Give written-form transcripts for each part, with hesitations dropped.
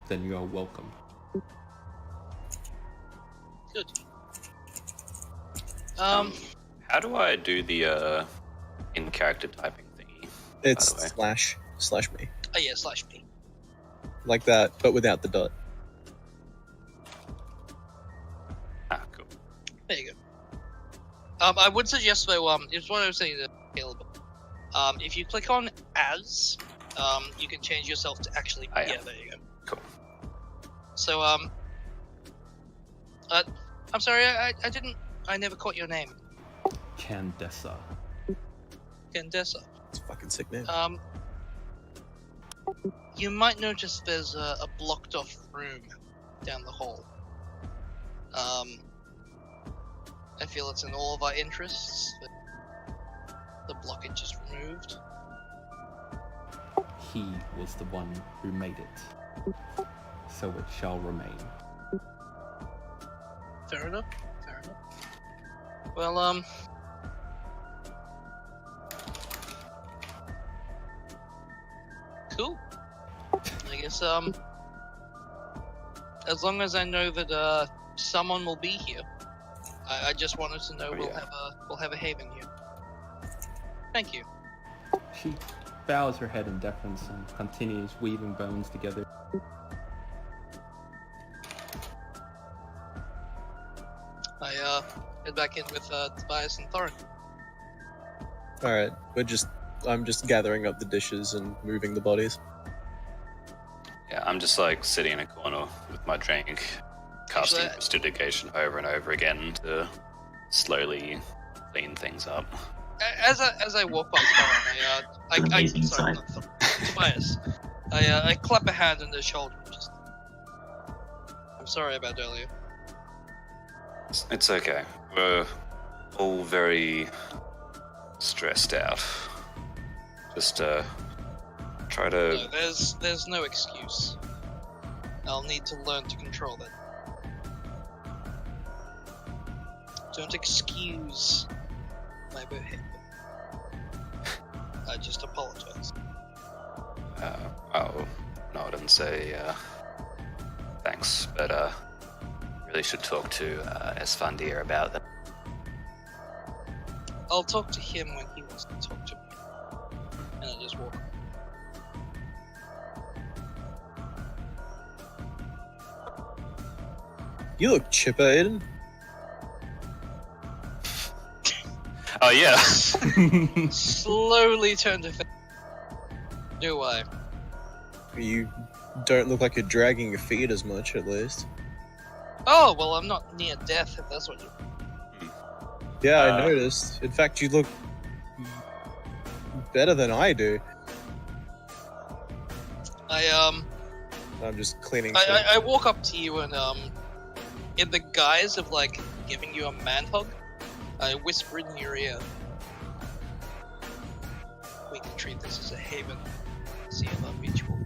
then you are welcome. Good. How do I do the in-character typing thingy? It's by the way? slash me. Oh yeah, /me. Like that, but without the dot. Ah, cool. There you go. I would suggest though, it's what I was saying to Caleb. If you click on as, you can change yourself to actually. Oh, yeah. Yeah, there you go. Cool. So, I'm sorry, I never caught your name. Candessa. Candessa. It's a fucking sick name. You might notice there's a blocked off room down the hall. I feel it's in all of our interests that the blockage is removed. He was the one who made it, so it shall remain. Fair enough. Fair enough. Well, cool. I guess, as long as I know that, someone will be here, I just wanted to know we'll have a haven here. Thank you. She bows her head in deference and continues weaving bones together. I, head back in with, Tobias and Thorin. Alright, I'm just gathering up the dishes and moving the bodies. Yeah, I'm just like sitting in a corner with my drink, casting Actually, prestidigitation over and over again to slowly clean things up. As I walk past Thorin, Amazing sorry, sight. not Tobias. I clap a hand on his shoulder. Just, I'm sorry about earlier. It's okay. We're all very stressed out. Just try to. No, there's no excuse. I'll need to learn to control that. Don't excuse my behavior. I just apologize. I'll nod and say thanks, but really should talk to Esfandir about that. I'll talk to him when he wants to talk to me. And I just walk. You look chipper, Aiden. Oh yeah. Slowly turn to face. Do I? You don't look like you're dragging your feet as much, at least. Oh, well, I'm not near death, if that's what you... Yeah, I noticed. In fact, you look better than I do. I'm just cleaning. I walk up to you and, in the guise of, like, giving you a man hug, I whisper in your ear. We can treat this as a haven. See if I'm mutual.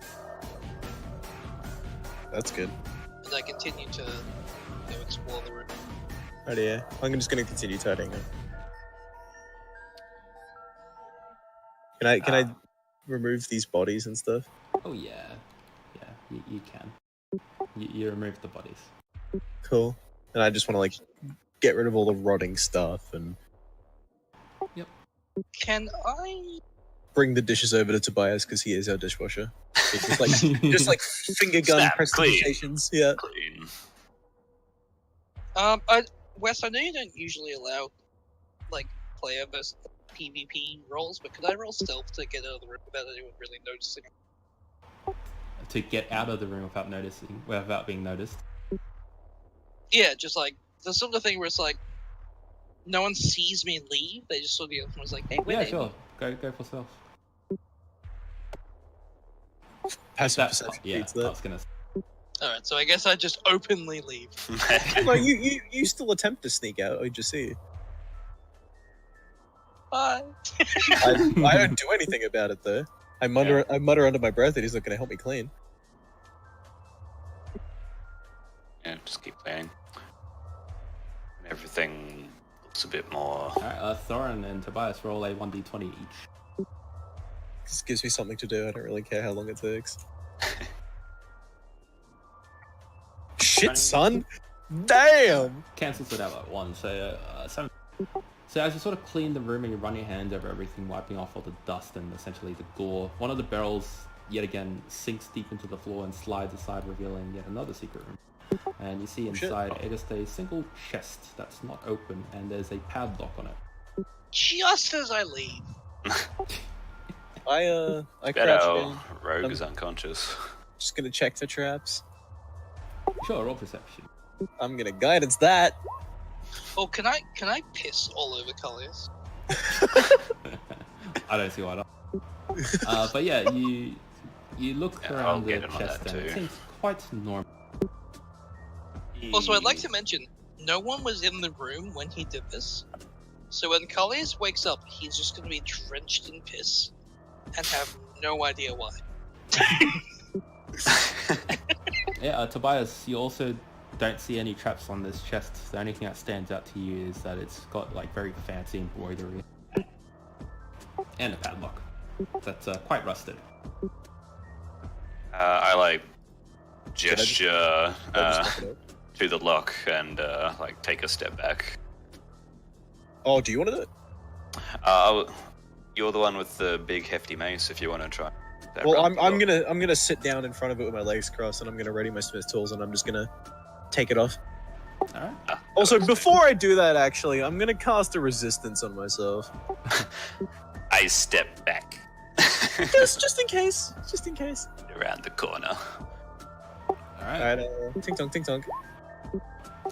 That's good. And I continue to go explore the room. Right, yeah. I'm just gonna continue tidying up. Can I remove these bodies and stuff? Oh yeah, you can. You remove the bodies. Cool. And I just want to like get rid of all the rotting stuff and Can I... bring the dishes over to Tobias because he is our dishwasher. So just like finger gun Snap, prestidigitations. Yeah. Clean. Wes, I know you don't usually allow, like, player versus PvP rolls, but could I roll stealth to get out of the room without anyone really noticing? To get out of the room without being noticed. Yeah, just like, the sort of thing where it's like, no one sees me leave, they just saw the other one was like, hey, wait. Yeah, sure. Go for stealth. Passive perception Yeah, beats I that. was gonna. Alright, so I guess I just openly leave. No, you still attempt to sneak out. I just see you. Bye! I don't do anything about it though. I mutter under my breath that he's not going to help me clean. Yeah, just keep cleaning. Everything looks a bit more. Alright, Thorin and Tobias roll a 1d20 each. This gives me something to do. I don't really care how long it takes. shit, son! Damn! Cancels it out at 1. So 7. So as you sort of clean the room and you run your hand over everything, wiping off all the dust and essentially the gore, one of the barrels yet again sinks deep into the floor and slides aside, revealing yet another secret room. And you see inside just a single chest that's not open, and there's a padlock on it. Just as I leave. I Bet crouch our in. rogue is unconscious. Just gonna check for traps. Sure, roll perception. I'm gonna guidance that. Oh, can I piss all over Cullius? I don't see why not. But yeah, you look I'll around the get in on chest that and it too. seems quite normal. Also, I'd like to mention, no one was in the room when he did this. So when Cullius wakes up, he's just going to be drenched in piss and have no idea why. Yeah, Tobias, you also don't see any traps on this chest. The only thing that stands out to you is that it's got like very fancy embroidery and a padlock that's quite rusted. I like gesture I just look it up? to the lock and like take a step back. Oh, do you want to do it? You're the one with the big hefty mace. If you want to try. that Well, round I'm the lock. gonna sit down in front of it with my legs crossed, and I'm gonna ready my smith tools, and I'm just gonna take it off. All right. Also, before I do that, actually, I'm gonna cast a resistance on myself, I step back just in case, just in case. around the corner. All right. All right, ting tong, ting tong.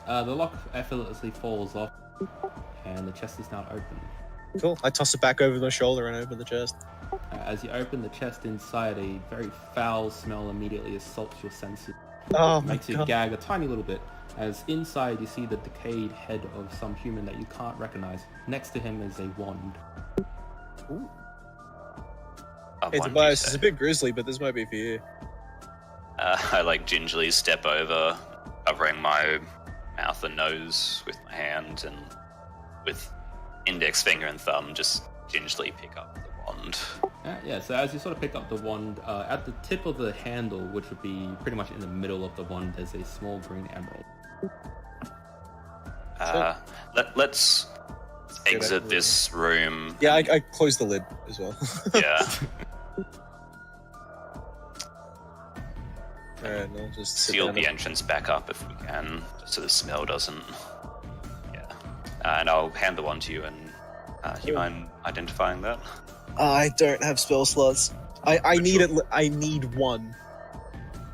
The lock effortlessly falls off, and the chest is now open. Cool. I toss it back over my shoulder and open the chest. As you open the chest inside, a very foul smell immediately assaults your senses. Oh my Makes you god. gag a tiny little bit, as inside you see the decayed head of some human that you can't recognize. Next to him is a wand. A Hey, one, you Tobias, say. it's a bit grisly, but this might be for you. I like gingerly step over, covering my mouth and nose with my hand, and with index finger and thumb just gingerly pick up the wand. Yeah, so as you sort of pick up the wand, at the tip of the handle, which would be pretty much in the middle of the wand, there's a small green emerald. Let's Good exit idea. this room. Yeah, I closed the lid as well. Yeah. Alright, I'll just sit Seal down the and- entrance back up if we can, just so the smell doesn't. Yeah. And I'll hand the wand to you, and you mind identifying that? I don't have spell slots. I need it. I need one.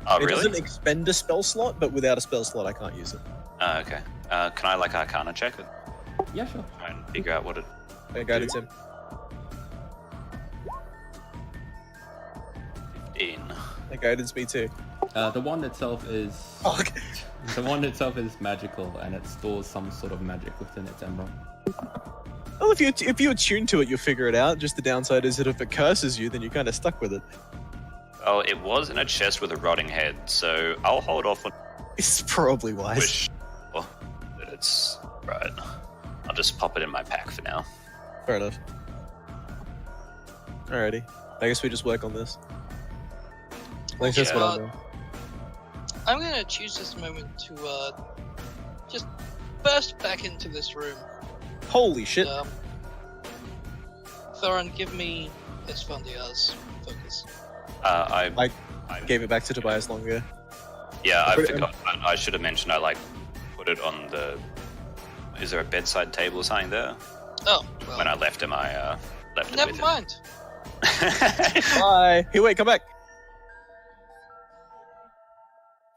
Oh, It really? doesn't expend a spell slot, but without a spell slot, I can't use it. Okay. Can I like Arcana check it? Yeah, sure. Try and figure out what it. I guided him. 15. I guided me too. The wand itself is Fuck. the wand itself is magical, and it stores some sort of magic within its emerald. Well, if you attune to it, you'll figure it out. Just the downside is that if it curses you, then you're kind of stuck with it. Oh, it was in a chest with a rotting head, so I'll hold off on It's probably wise. wish that it's right. I'll just pop it in my pack for now. Fair enough. Alrighty. I guess we just work on this. At least that's Yeah. what I'm doing. I'm going to choose this moment to just burst back into this room. Holy shit. Thorin, give me Esfandiar's focus. I Gave it back to Tobias long ago. Yeah, I Put it forgot. I should have mentioned I like put it on the. Is there a bedside table or something there? Oh, well, When I left him, I left it never with mind. him. Bye. Hey, wait, come back.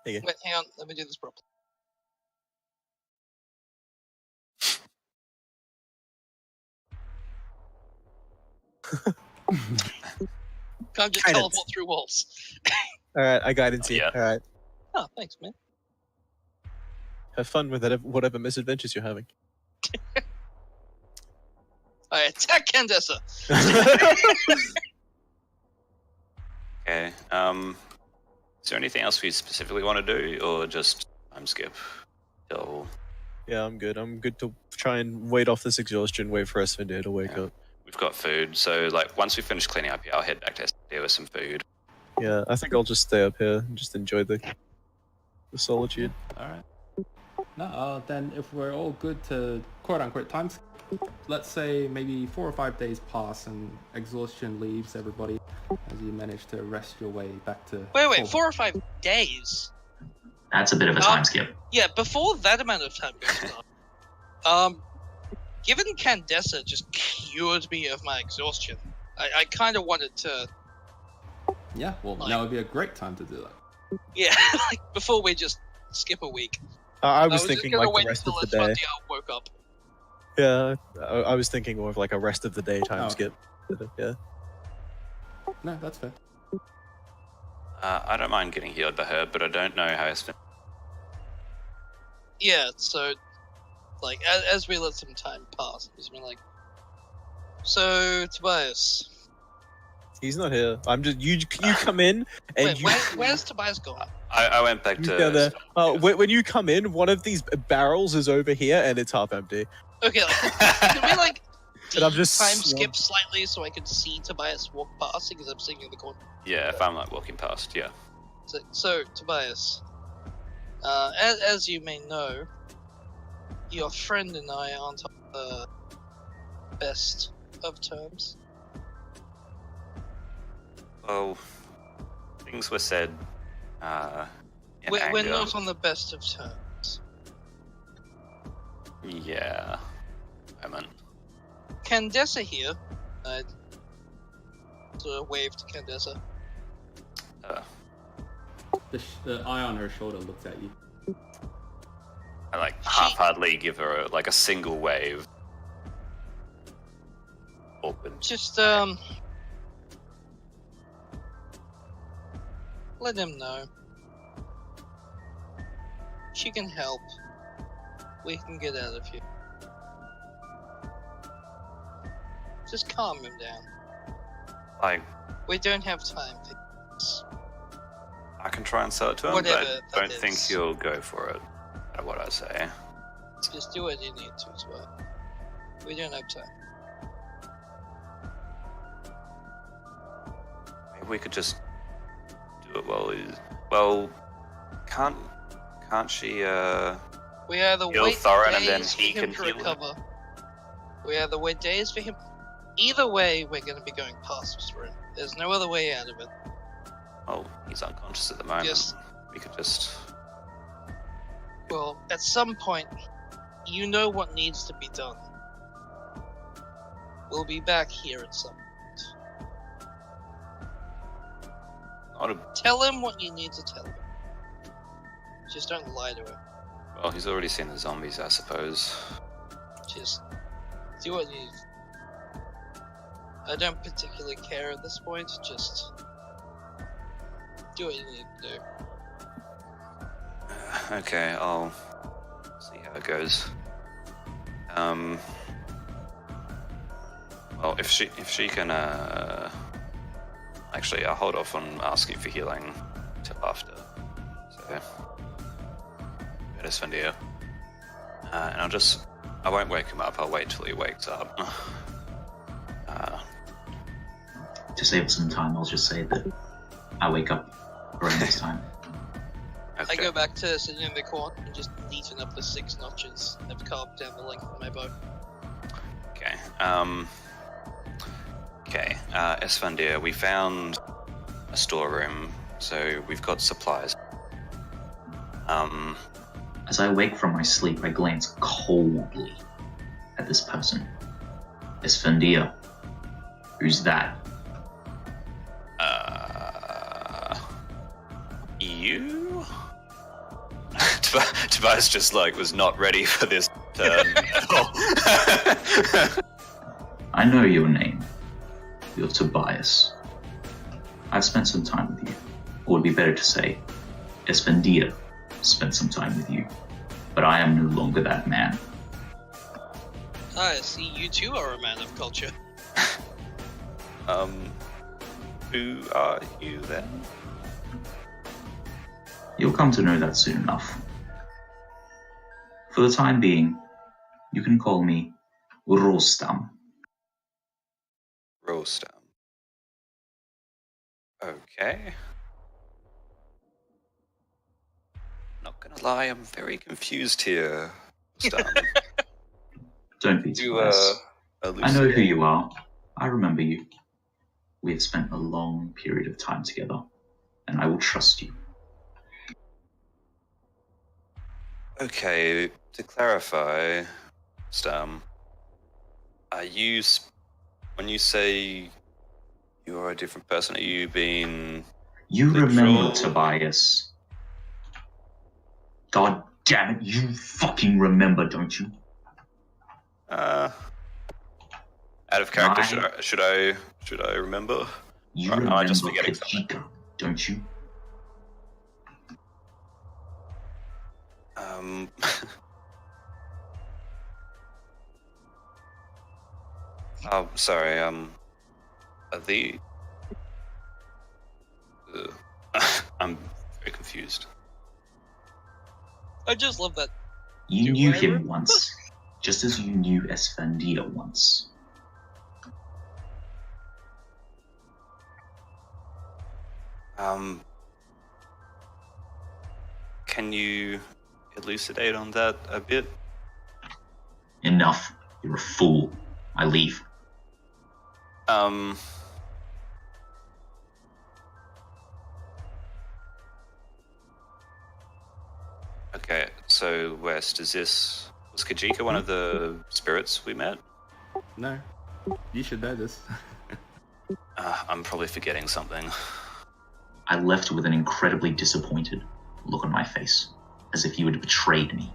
There you go. Wait, hang on. Let me do this properly. Can't just Guidance. teleport through walls. Alright, I guided you. Yeah. Alright. Oh, thanks, man. Have fun with it, whatever misadventures you're having. I attack Candace. Okay. Is there anything else we specifically want to do, or just time skip till? Yeah, I'm good. I'm good to try and wait off this exhaustion, wait for Esfandir to wake Yeah. up. We've got food, so like once we finish cleaning up here, I'll head back to SD with some food. Yeah, I think I'll just stay up here and just enjoy the The solitude. All right. No, then if we're all good to quote-unquote time skip, let's say maybe 4 or 5 days pass and exhaustion leaves everybody as you manage to rest your way back to... Wait, 4 or 5 days? That's a bit of a time skip. Yeah, before that amount of time goes on, given Candessa just cured me of my exhaustion, I kind of wanted to... Yeah, well, now would be a great time to do that. Yeah, like, before we just skip a week. I was thinking just like wait the rest of until the day. Esfandiel woke up. Yeah, I was thinking more of like a rest of the day time skip. Yeah. No, that's fair. I don't mind getting healed by her, but I don't know how it's been. Yeah, so, like, as we let some time pass, it's been like, so, Tobias. He's not here. I'm just you come in and Wait, where's Tobias gone? I went back to... when you come in, one of these barrels is over here and it's half empty. Okay, like, can we, like, And I'm just time skip slightly so I can see Tobias walk past because I'm sitting in the corner? Yeah, if I'm like walking past, yeah. So Tobias, as you may know, your friend and I aren't on the best of terms. Well, things were said in We're anger. not on the best of terms. Yeah. I mean, Candessa here, I sort of waved to Candessa. The eye on her shoulder looks at you. I like half-heartedly give her like a single wave. Awkward. Just, let him know. She can help. We can get out of here. Just calm him down. Like, We don't have time for this. I can try and sell it to him, Whatever but that don't think is. he'll go for it. No matter what I say. Just do what you need to as well. We don't have time. Maybe we could just do it well. Can't she? We either Heal wait Thorin and then days he for him can to heal him. recover. We either wait days for him. Either way, we're going to be going past this room. There's no other way out of it. Oh, he's unconscious at the moment. Yes. We could just. Well, at some point, you know what needs to be done. We'll be back here at some point. Not a, Tell him what you need to tell him. Just don't lie to him. well, he's already seen the zombies, I suppose. Just do what you... I don't particularly care at this point, just do what you need to do. Okay, I'll see how it goes. Well, if she can, actually, I'll hold off on asking for healing till after. So, Vestergaard. And I won't wake him up. I'll wait till he wakes up. To save some time, I'll just say that I wake up around this time. I go back to sitting in the corner and just neaten up the 6 notches I've carved down the length of my bow. Okay. Esfandir, we found a storeroom, so we've got supplies. As I wake from my sleep, I glance coldly at this person. Esfandir. Who's that? You? Tobias just was not ready for this turn at all. I know your name. You're Tobias. I've spent some time with you. Or it would be better to say, Esfandir spent some time with you. But I am no longer that man. I see you too are a man of culture. Who are you then? You'll come to know that soon enough. For the time being, you can call me Rostam. Rostam. Okay. gonna lie, I'm very confused here. Stan. Don't be You, Tobias. I know elucidate. who you are. I remember you. We have spent a long period of time together, and I will trust you. Okay, to clarify, Stam, are you, when you say you are a different person, are you being... You Literal. remember Tobias. God damn it, you fucking remember, don't you? out of character, I- should I remember? You Right, remember I'm just forgetting Katika, don't you? Oh, sorry, the... I'm very confused. I just love that. You Do knew I him remember? once, just as you knew Esfandia once. Can you elucidate on that a bit? Enough. You're a fool. I leave. Okay, so West, was Kajika one of the spirits we met? No, you should know this. I'm probably forgetting something. I left with an incredibly disappointed look on my face, as if you had betrayed me.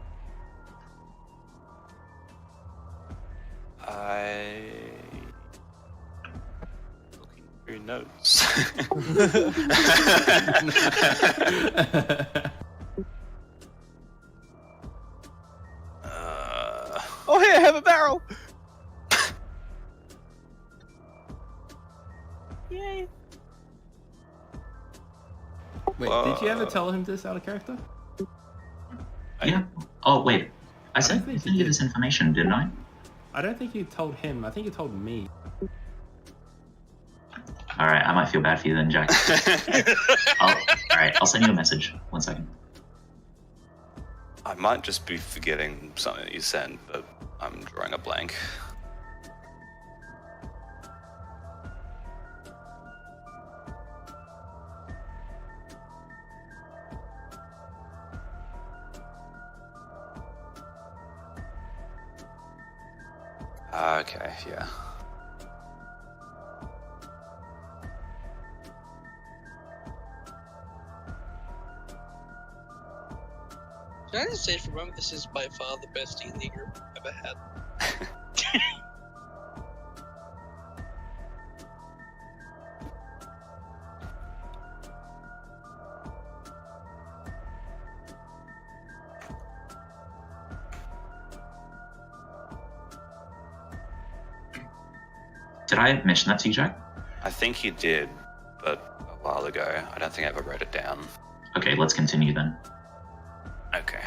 Looking through notes. Oh, hey, I have a barrel! Yay! Wait, did you ever tell him this out of character? Yeah. Oh, wait. I don't sent think you you did. this information, didn't I? I don't think you told him. I think you told me. Alright, I might feel bad for you then, Jack. Alright, I'll send you a message. 1 second. I might just be forgetting something you sent, but I'm drawing a blank. Okay, yeah. Can I just say for a moment, this is by far the best D&D group I've ever had. Did I mention that to you, Jack? I think you did, but a while ago. I don't think I ever wrote it down. Okay, let's continue then. Okay.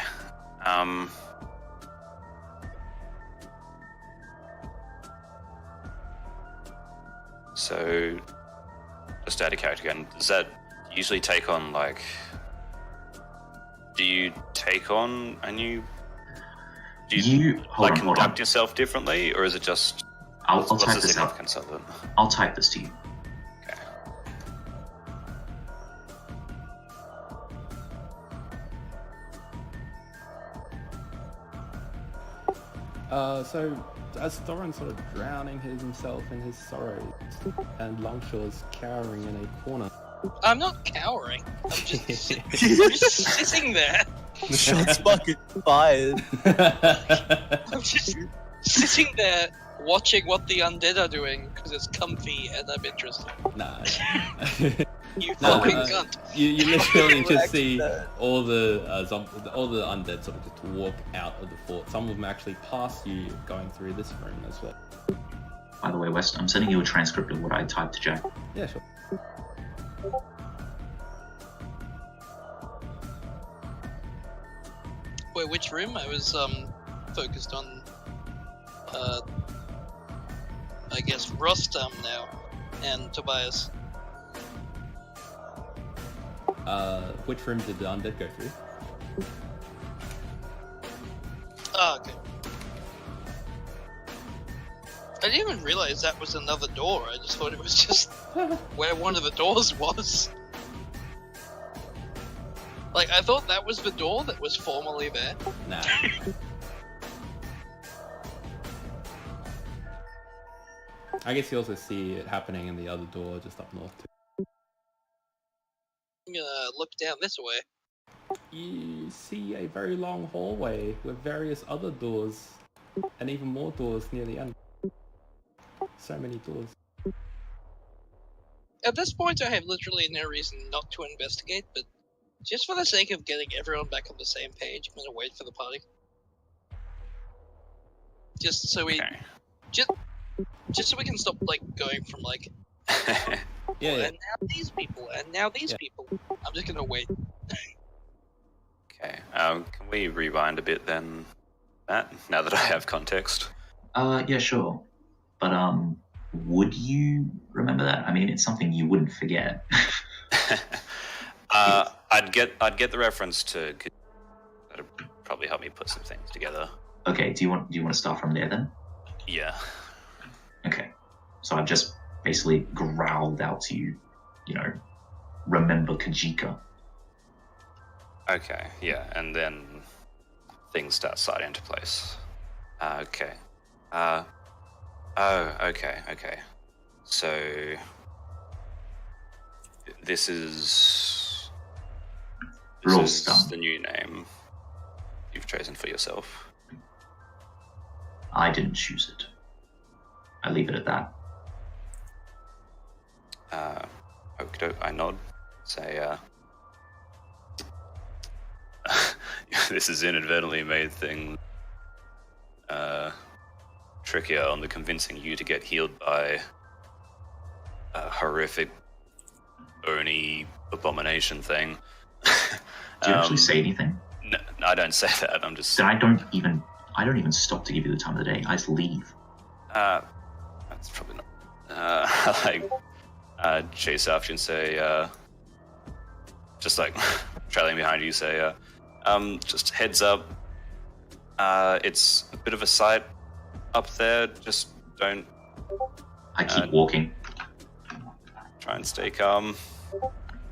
So, just out of character again, does that usually take on, like... Do you take on a new... Do you, Hold on. conduct yourself differently, or is it just... I'll what's type the this out. significance of it? I'll type this to you. Okay. So as Thorin's sort of drowning himself in his sorrows, and Longshaw's cowering in a corner. I'm not cowering. I'm just, I'm just sitting there. Shots fucking fired. I'm just sitting there watching what the undead are doing because it's comfy and I'm interested. Nah. You No, fucking cunt. you literally just Correct, see no. all the all the undead sort of just walk out of the fort. Some of them actually pass you going through this room as well. By the way, West, I'm sending you a transcript of what I typed to Jack. Yeah, sure. Wait, which room? I was focused on I guess Rostam now and Tobias. Which room did the undead go through? Oh, okay. I didn't even realize that was another door. I just thought it was just where one of the doors was. Like, I thought that was the door that was formerly there. Nah. I guess you also see it happening in the other door just up north too. I'm gonna look down this way. You see a very long hallway with various other doors and even more doors near the end. So many doors. At this point, I have literally no reason not to investigate, but just for the sake of getting everyone back on the same page, I'm gonna wait for the party. Just so we, Okay. just so we can stop like going from like, Yeah, yeah. and now these people, and now these people. I'm just gonna wait. Okay. Can we rewind a bit then, Matt? Now that I have context. Yeah, sure. But would you remember that? I mean, it's something you wouldn't forget. I'd get the reference to. That'd probably help me put some things together. Okay. Do you want to start from there then? Yeah. Okay. So I've just basically growled out to you, remember Kajika. Okay. Yeah, and then things start sliding into place. Okay. Okay. So this is Rolstam. the new name you've chosen for yourself. I didn't choose it. I leave it at that. Okey-doke, I nod. Say, this has inadvertently made things trickier on the convincing you to get healed by a horrific bony abomination thing. Do you actually say anything? No, I don't say that. I'm just. Then I don't even stop to give you the time of the day. I just leave. That's probably not. Chase after you and say, just like trailing behind you, say, just heads up. It's a bit of a sight up there. Just don't. I keep walking. Try and stay calm.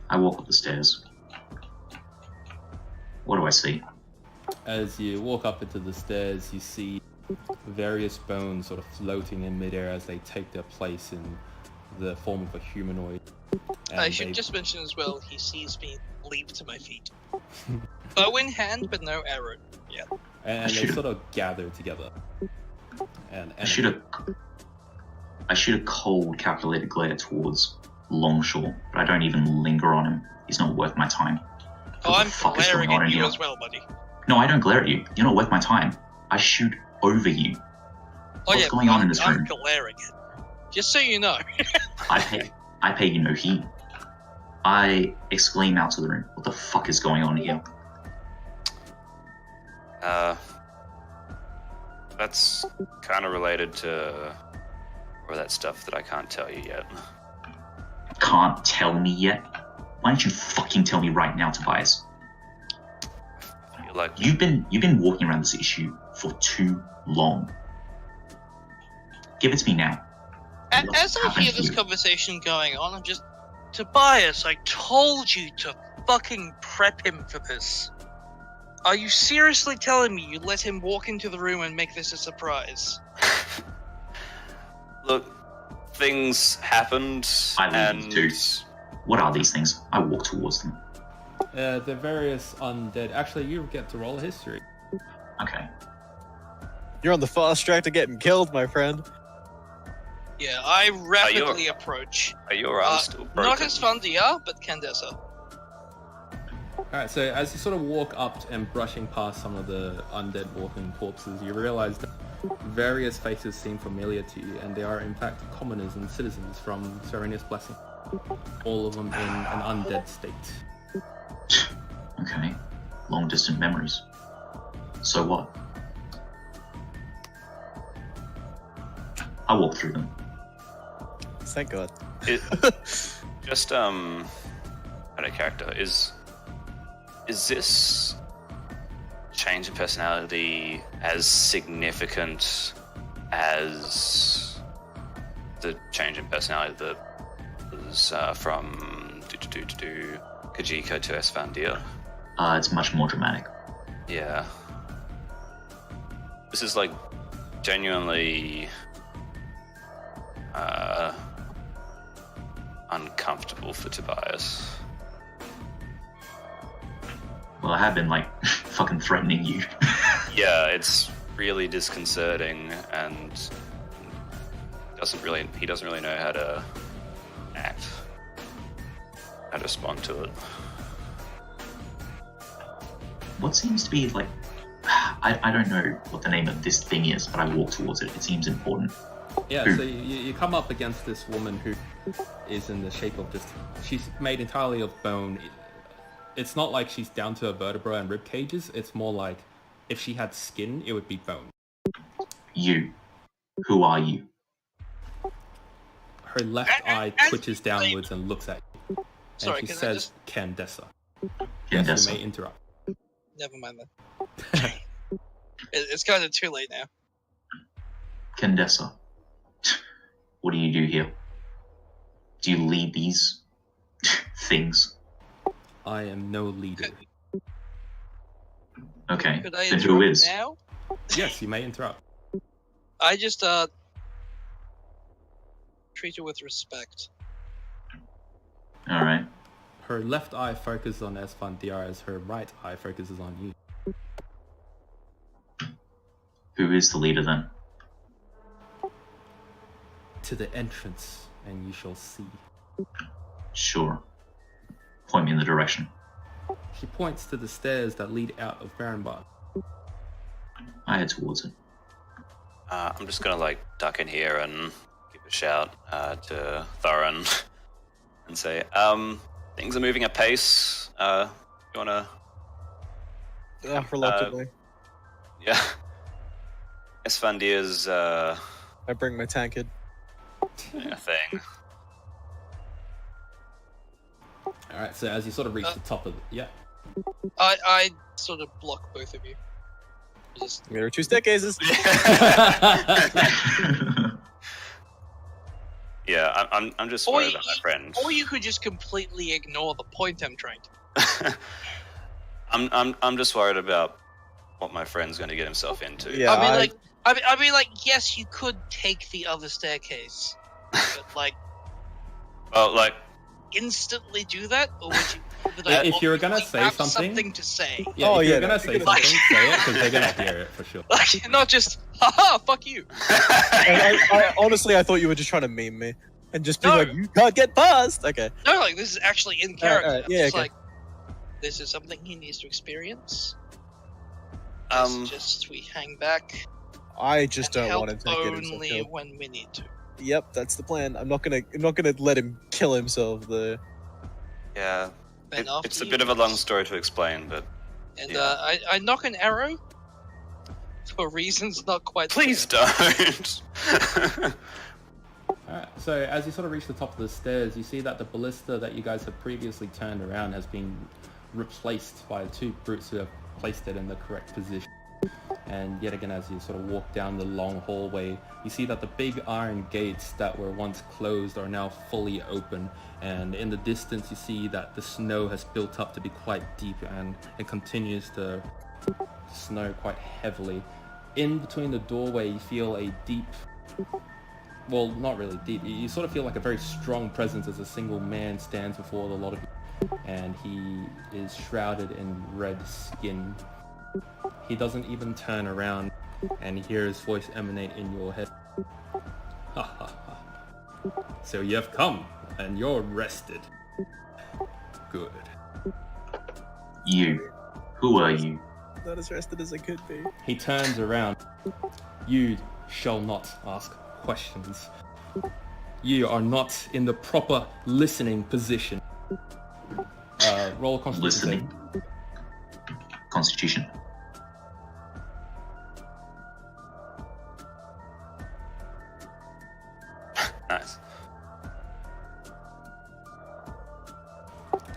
I walk up the stairs. What do I see? As you walk up into the stairs, you see various bones sort of floating in midair as they take their place in the form of a humanoid. And I should just mention as well, he sees me leap to my feet. Bow in hand, but no arrow. Yeah. And they sort of gather together. And I shoot a cold, calculated glare towards Longshore, but I don't even linger on him. He's not worth my time. Oh, What the I'm fuck is glaring going on at in you here? as well, buddy. No, I don't glare at you. You're not worth my time. I shoot over you. What's going on in this room? I'm glaring at. Just so you know. I pay you no heed. I exclaim out to the room, what the fuck is going on here? That's kind of related to or that stuff that I can't tell you yet. Can't tell me yet? Why don't you fucking tell me right now, Tobias? I feel like You've been walking around this issue for too long. Give it to me now. As I hear this conversation going on, I'm just... Tobias, I told you to fucking prep him for this. Are you seriously telling me you let him walk into the room and make this a surprise? Look, things happened, I leave and you too. What are these things? I walk towards them. the various undead. Actually, you get to roll a history. Okay. You're on the fast track to getting killed, my friend. Yeah, I rapidly approach. Are your arms still broken? Not as Fundia, but Candace. Alright, so as you sort of walk up and brushing past some of the undead walking corpses, you realize that various faces seem familiar to you, and they are in fact commoners and citizens from Serenius Blessing. All of them in an undead state. Okay. Long distant memories. So what? I walk through them. Thank God. Just out of character, is this change in personality as significant as the change in personality that was from Kajiko to Esfandir? It's much more dramatic. Yeah. This is like genuinely uncomfortable for Tobias. Well, I have been like fucking threatening you. Yeah, it's really disconcerting, and he doesn't really know how to act, how to respond to it. What seems to be like, I don't know what the name of this thing is, but I walk towards it. It seems important. Yeah, so you come up against this woman who is in the shape of she's made entirely of bone. It's not like she's down to her vertebra and rib cages. It's more like if she had skin, it would be bone. You. Who are you? Her left eye twitches downwards and looks at you. Sorry, and she can I says, Candace. Candace. Yes, you may interrupt. Never mind then. It's kind of too late now. Candace. What do you do here? Do you lead these things? I am no leader. Okay, Could I then who interrupt is? now? Yes, you may interrupt. I just treat her with respect. Alright. Her left eye focuses on Esfandir as her right eye focuses on you. Who is the leader then? To the entrance, and you shall see. Sure. Point me in the direction. She points to the stairs that lead out of Barrenbark. I head towards it. I'm just gonna like duck in here and give a shout to Thorin and say, things are moving at pace. You wanna? Reluctantly. Yeah. Esfandir's I bring my tankard. thing. Alright, so as you sort of reach the top of it, yeah. I sort of block both of you. Just There are two staircases. Yeah, I'm just worried about my friend. Or you could just completely ignore the point I'm trying to. I'm just worried about what my friend's going to get himself into. Yeah. I mean, yes, you could take the other staircase, but Well, like, instantly do that, or would you? If you're gonna say have something to say, yeah, if you're no, gonna say something, say it, because they're gonna hear it for sure. like not just haha, fuck you. I honestly, I thought you were just trying to meme me and just be No. like, you can't get past. Okay. No, like this is actually in character. alright, yeah, It's okay. like this is something he needs to experience. Just we hang back. I just and don't help want him to get himself only killed. when we need to. Yep, that's the plan. I'm not gonna let him kill himself. yeah, Then after it's a you bit of a long guys. story to explain, but And yeah. I knock an arrow for reasons not quite. please clear. don't. Alright, so as you sort of reach the top of the stairs, you see that the ballista that you guys have previously turned around has been replaced by two brutes who have placed it in the correct position. And yet again, as you sort of walk down the long hallway, you see that the big iron gates that were once closed are now fully open. And in the distance, you see that the snow has built up to be quite deep, and it continues to snow quite heavily. In between the doorway, you feel a deep, well, not really deep, you sort of feel like a very strong presence as a single man stands before a lot of you, and he is shrouded in red skin. He doesn't even turn around, and you hear his voice emanate in your head. Ha ha ha. So you have come, and you're rested. Good. You. Who are you? Not as rested as I could be. He turns around. You shall not ask questions. You are not in the proper listening position. Roll a constitution save. Listening. Constitution. Nice.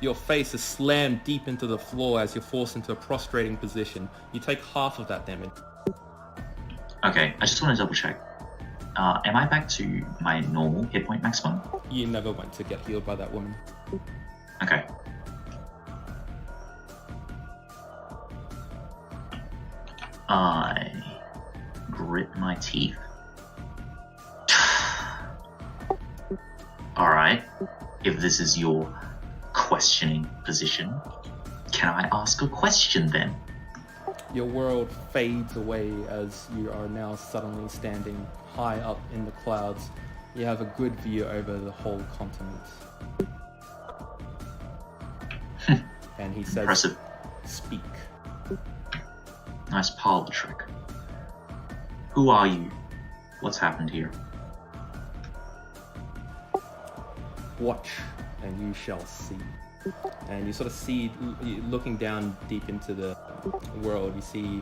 Your face is slammed deep into the floor as you're forced into a prostrating position. You take half of that damage. Okay, I just want to double check. Am I back to my normal hit point maximum? You never went to get healed by that woman. Okay. I grit my teeth. Alright, if this is your questioning position, can I ask a question then? Your world fades away as you are now suddenly standing high up in the clouds. You have a good view over the whole continent. And he says, Impressive. speak. Nice parlor trick. Who are you? What's happened here? Watch, and you shall see. And you sort of see, looking down deep into the world, you see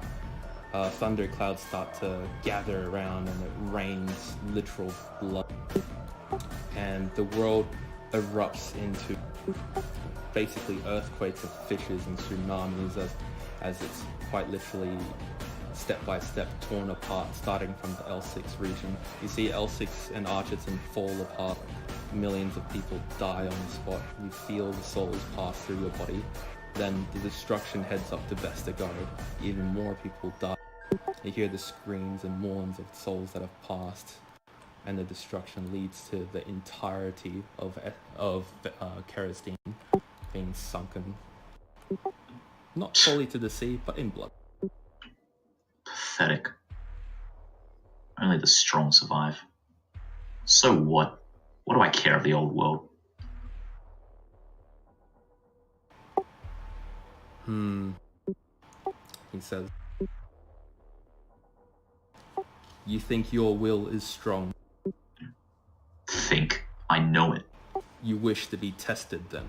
thunder clouds start to gather around, and it rains literal blood. And the world erupts into basically earthquakes of fissures and tsunamis as it's quite literally step by step torn apart, starting from the Elsyx region. You see Elsyx and Archerton fall apart. Millions of people die on the spot. You feel the souls pass through your body. Then the destruction heads up to Vestergaard. Even more people die. You hear the screams and mourns of souls that have passed, and the destruction leads to the entirety of Karazdiin being sunken. Not fully to the sea, but in blood. Pathetic. Only the strong survive. So what? What do I care of the old world? He says, you think your will is strong. Think. I know it. You wish to be tested then.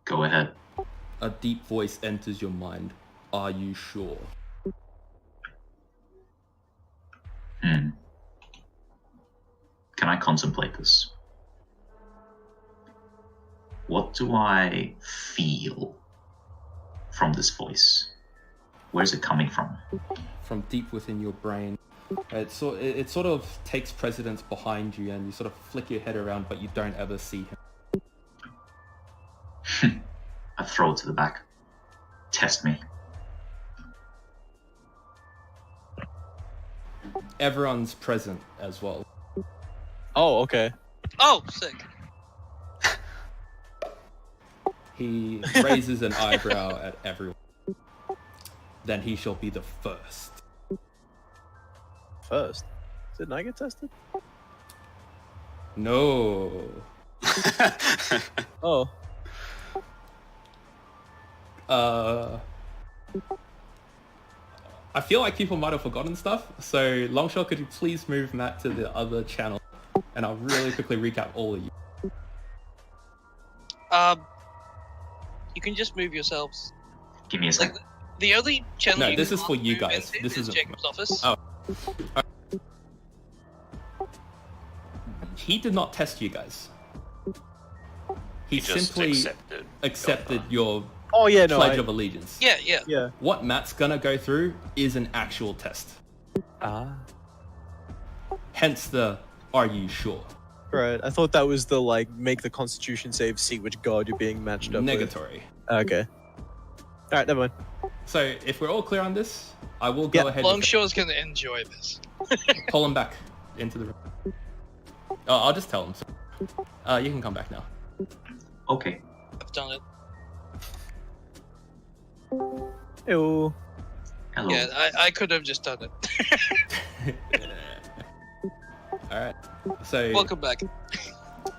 Go ahead. A deep voice enters your mind. Are you sure? Can I contemplate this? What do I feel from this voice? Where's it coming from? From deep within your brain. It sort of takes precedence behind you, and you sort of flick your head around, but you don't ever see him. I throw it to the back. Test me. Everyone's present as well. Oh, okay. Oh, sick. He raises an eyebrow at everyone. Then he shall be the first. First? Didn't I get tested? No. Oh. I feel like people might have forgotten stuff, so Longshot, could you please move Matt to the other channel, and I'll really quickly recap all of you. You can just move yourselves. Give me a sec. Like, the only channel No, you this is can't for you move guys. into This is isn't- Jacob's office. Oh. He did not test you guys. He just simply accepted your Oh yeah, no. pledge of allegiance. Yeah. Yeah. What Matt's gonna go through is an actual test. Ah. Hence the, are you sure? Right. I thought that was the make the Constitution save, see which god you're being matched up with. Negatory. Okay. All right, never mind. So if we're all clear on this, I will go ahead. Longshaw's gonna enjoy this. Pull him back into the room. Oh, I'll just tell him. So. You can come back now. Okay. I've done it. Ew. Hello. Yeah, I could have just done it. All right. So Welcome back.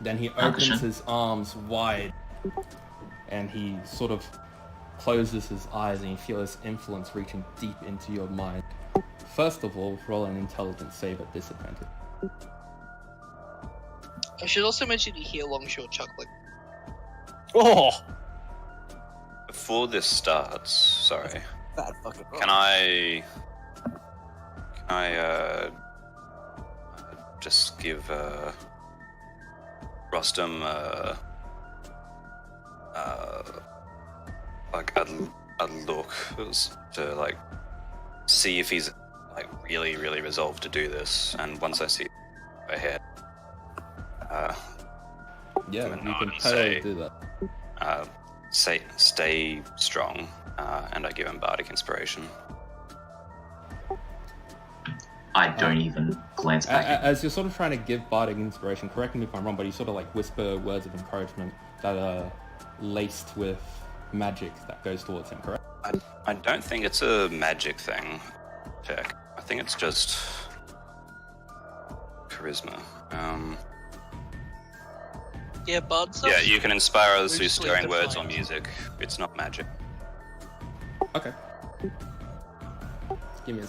then he opens his arms wide, and he sort of closes his eyes, and you feel his influence reaching deep into your mind. First of all, roll an intelligence save at disadvantage. I should also mention you hear Longshore chuckling. Oh. Before this starts, sorry, Bad fucking. can I just give Rostam like a look to like see if he's like really resolved to do this, and once I see ahead, Yeah, I'm gonna you nod can and totally say, do that. stay strong, and I give him bardic inspiration. I don't even glance back. As you're sort of trying to give bardic inspiration, correct me if I'm wrong, but you sort of like whisper words of encouragement that are laced with magic that goes towards him, correct? I don't think it's a magic thing, check. I think it's just charisma. Yeah, bud. Yeah, you can inspire others through Loosely stirring words or defined. music. It's not magic. Okay. Give me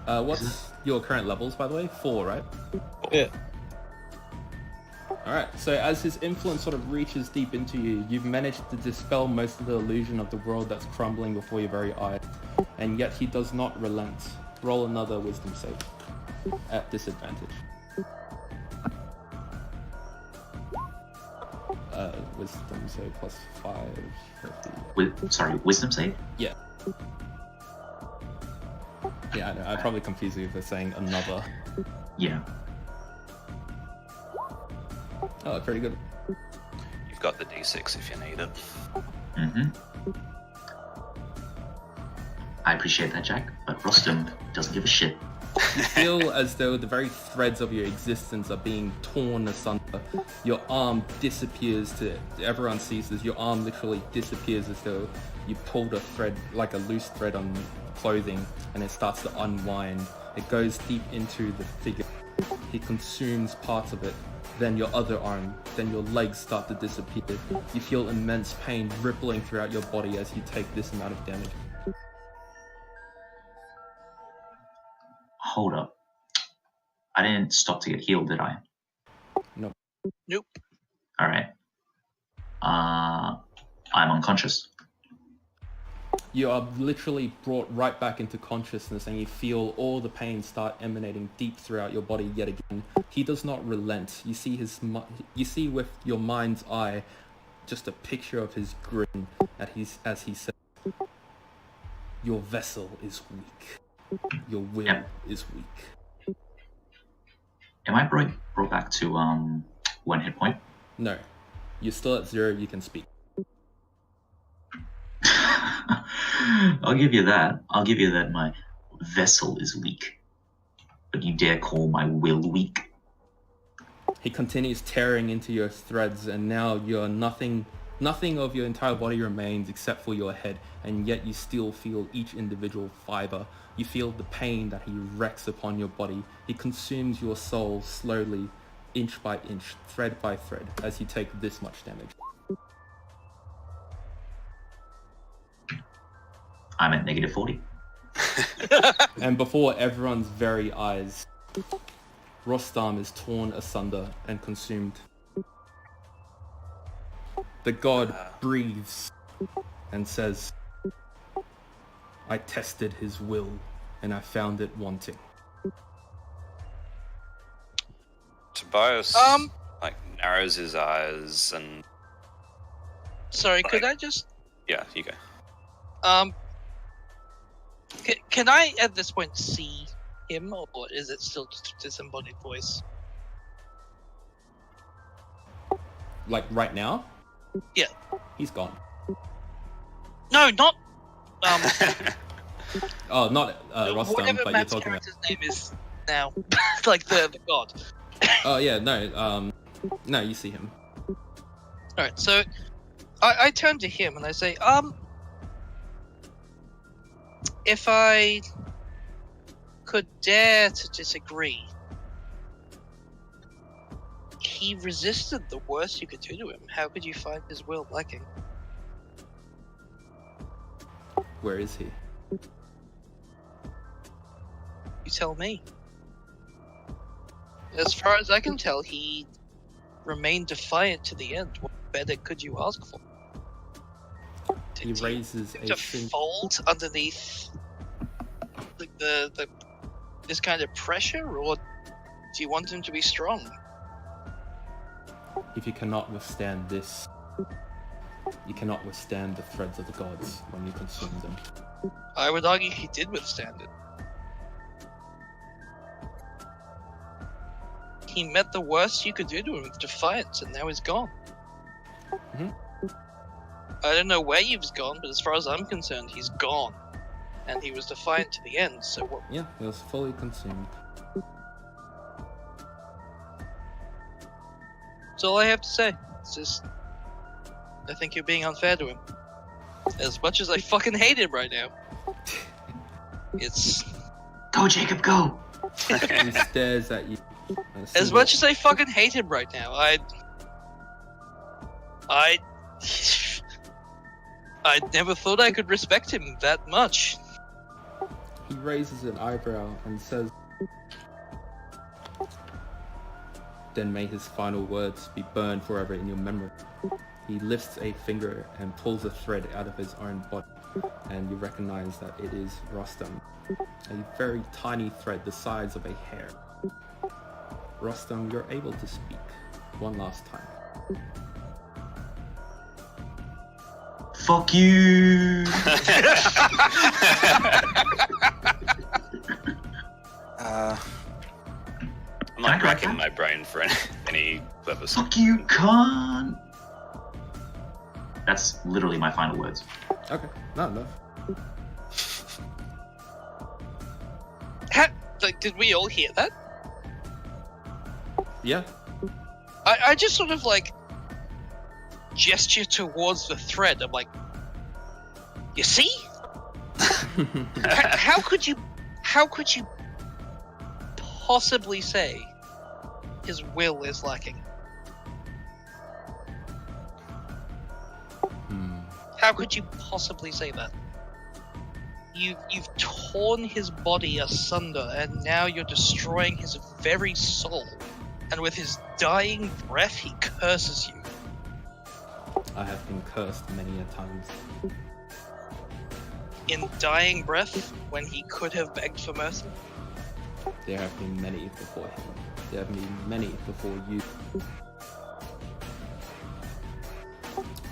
a what's your current levels, by the way? 4, right? Yeah. Alright, so as his influence sort of reaches deep into you, you've managed to dispel most of the illusion of the world that's crumbling before your very eyes, and yet he does not relent. Roll another wisdom save at disadvantage. Wisdom save plus 5, 50. Sorry, wisdom save? Yeah. Yeah, I know. I probably confuse you for saying another. Yeah. Oh, pretty good. You've got the D6 if you need it. Mm-hmm. I appreciate that, Jack, but Rostam doesn't give a shit. You feel as though the very threads of your existence are being torn asunder. Your arm disappears everyone sees this. Your arm literally disappears as though you pulled a thread, like a loose thread on clothing, and it starts to unwind. It goes deep into the figure. He consumes parts of it. Then your other arm, then your legs start to disappear. You feel immense pain rippling throughout your body as you take this amount of damage. Hold up. I didn't stop to get healed, did I? No. Nope. Alright. I'm unconscious. You are literally brought right back into consciousness, and you feel all the pain start emanating deep throughout your body yet again. He does not relent. You see you see with your mind's eye just a picture of his grin as he says, "Your vessel is weak. Your will is weak." Am I brought back to 1 hit point? No, you're still at 0. You can speak. I'll give you that. My vessel is weak. But you dare call my will weak? He continues tearing into your threads, and now you're nothing of your entire body remains except for your head, and yet you still feel each individual fiber. You feel the pain that he wreaks upon your body. He consumes your soul slowly, inch by inch, thread by thread, as you take this much damage. I'm at negative 40. And before everyone's very eyes, Rostam is torn asunder and consumed. The god breathes and says, "I tested his will and I found it wanting." Tobias like narrows his eyes and Sorry, could Like- I just yeah, you go. Can I at this point see him, or is it still just a disembodied voice? Like right now? Yeah. He's gone. No, not Oh, not Rostam, whatever but you're Matt's talking about... character's name is now. Like the god. Oh yeah, no, no, you see him. Alright, so I turn to him and I say, if I could dare to disagree, he resisted the worst you could do to him. How could you find his will lacking? Where is he? You tell me. As far as I can tell, he remained defiant to the end. What better could you ask for? He raises To a fold underneath the this kind of pressure, or do you want him to be strong? If you cannot withstand this, you cannot withstand the threads of the gods when you consume them. I would argue he did withstand it. He met the worst you could do to him with defiance, and now he's gone. Mhm. I don't know where he's gone, but as far as I'm concerned, he's gone. And he was defiant to the end, so what? Yeah, he was fully consumed. That's all I have to say. It's just, I think you're being unfair to him. As much as I fucking hate him right now. It's... Go, Jacob, go! He stares at you. As much as I fucking hate him right now, I never thought I could respect him that much. He raises an eyebrow and says, "Then may his final words be burned forever in your memory." He lifts a finger and pulls a thread out of his own body, and you recognize that it is Rostam. A very tiny thread the size of a hair. Rostam, you're able to speak one last time. Fuck you! I'm like racking my brain for any clever stuff. Fuck you, cunt! That's literally my final words. Okay, not enough. Like, did we all hear that? Yeah. I just sort of like gesture towards the thread. I'm like, you see? How could you possibly say his will is lacking? How could you possibly say that? You've torn his body asunder, and now you're destroying his very soul. And with his dying breath, he curses you. I have been cursed many a times. In dying breath, when he could have begged for mercy? There have been many before him. There have been many before you.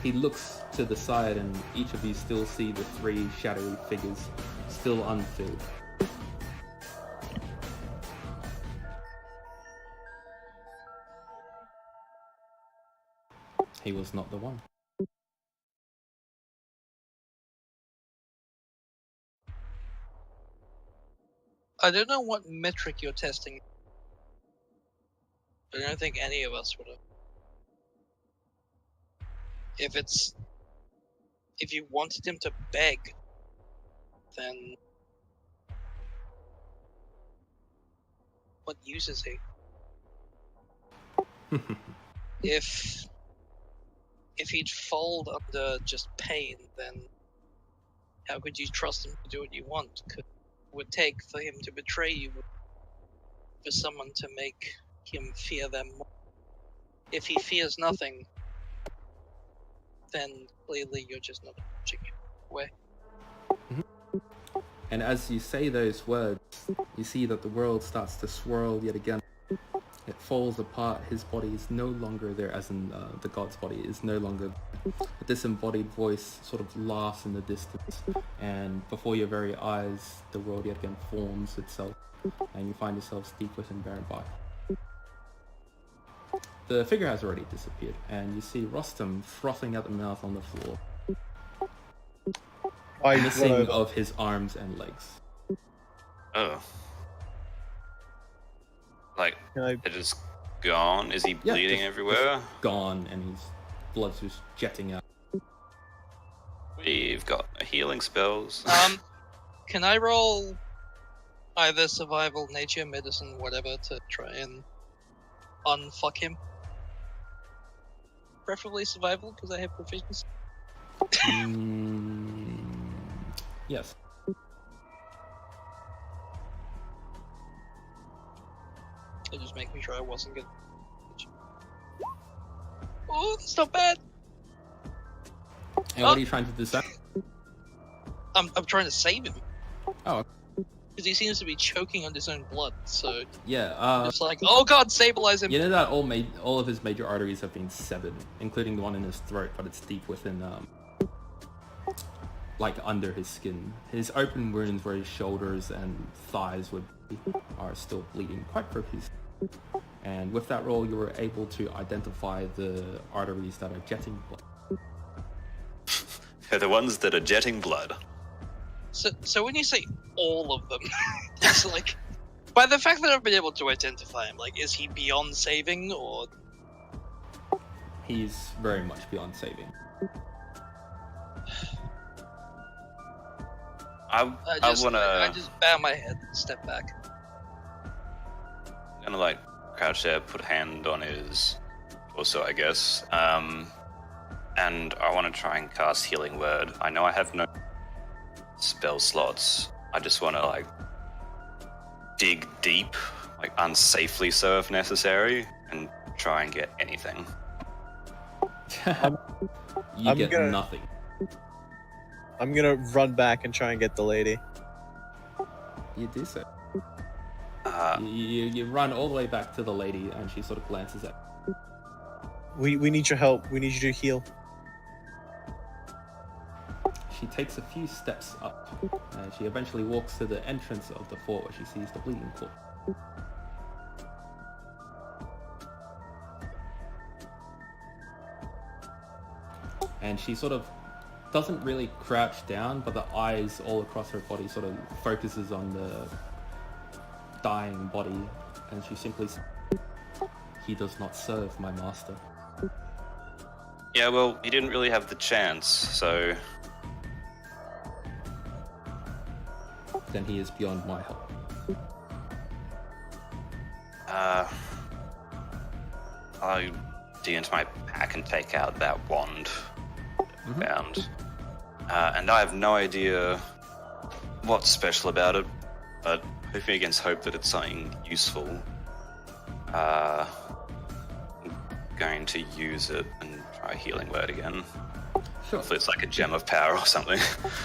He looks to the side, and each of you still see the three shadowy figures still unfilled. He was not the one. I don't know what metric you're testing. I don't think any of us would have. If you wanted him to beg, then what use is he? If he'd fold under just pain, then how could you trust him to do what you want? It would take for him to betray you, for someone to make him fear them more. If he fears nothing, then clearly you're just not watching him away. And as you say those words, you see that the world starts to swirl yet again. It falls apart. His body is no longer there, as in the god's body is no longer there. A disembodied voice sort of laughs in the distance, and before your very eyes, the world yet again forms itself, and you find yourselves deep within Barrenbark. The figure has already disappeared, and you see Rostam frothing at the mouth on the floor, missing of his arms and legs. Oh. Like, they're just gone? Is he Yeah, bleeding everywhere? Gone, and his blood's just jetting out. We've got healing spells. Can I roll either survival, nature, medicine, whatever, to try and unfuck him? Preferably survival, because I have proficiency. Yes. It just make me sure I wasn't good. Oh, that's not bad. And what are you trying to decide? I'm trying to save him. Oh. because he seems to be choking on his own blood. So Yeah, it's like, oh god, stabilize him. you know that all of his major arteries have been severed, including the one in his throat, but it's deep within, like under his skin. His open wounds where his shoulders and thighs would be are still bleeding quite profusely. And with that roll, you were able to identify the arteries that are jetting blood. They're the ones that are jetting blood. So when you say all of them, it's like, by the fact that I've been able to identify him, like, is he beyond saving, or? He's very much beyond saving. I wanna. I just bow my head and step back. I'm gonna like crouch there, put a hand on his torso, I guess. And I want to try and cast Healing Word. I know I have no spell slots. I just want to like dig deep, like unsafely so if necessary, and try and get anything. You get nothing. I'm gonna run back and try and get the lady. You do so. You run all the way back to the lady, and she sort of glances at you. We need your help. We need you to heal. She takes a few steps up, and she eventually walks to the entrance of the fort where she sees the bleeding corpse. And she sort of doesn't really crouch down, but the eyes all across her body sort of focuses on the dying body, and she simply says, "He does not serve my master." Yeah, well, he didn't really have the chance, so Then he is beyond my help. I'll dig into my pack and take out that wand Mhm. found. And I have no idea what's special about it, but hoping against hope that it's something useful. I'm going to use it and try Healing Word again. Sure. Hopefully it's like a gem of power or something.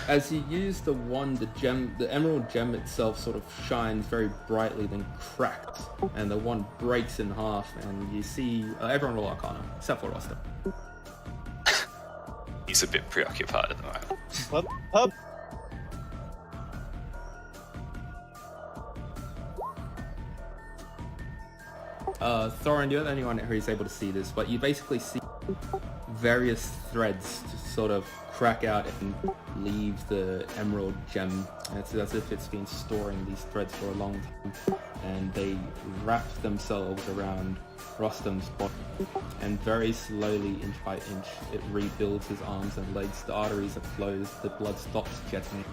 As you use the wand, the emerald gem itself sort of shines very brightly, then cracks, and the wand breaks in half, and you see everyone roll Arcana, except for Rostam. He's a bit preoccupied at the moment. Up. Thorin, you're the only one who's able to see this, but you basically see various threads just sort of crack out and leave the emerald gem. And it's as if it's been storing these threads for a long time, and they wrap themselves around Rostam's body, and very slowly, inch by inch, it rebuilds his arms and legs. The arteries are closed, the blood stops jetting.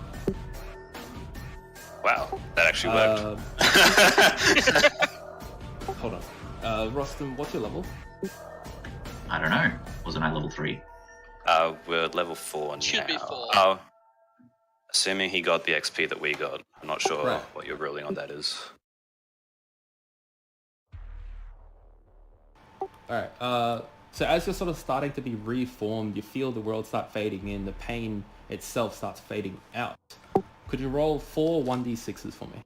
Wow, that actually worked. Hold on. Rostam, what's your level? I don't know. Wasn't I level 3? We're level 4 now. Should be 4. Oh, assuming he got the XP that we got. I'm not sure Right. what your ruling on that is. Alright, so as you're sort of starting to be reformed, you feel the world start fading in, the pain itself starts fading out. Could you roll 4 1d6s for me?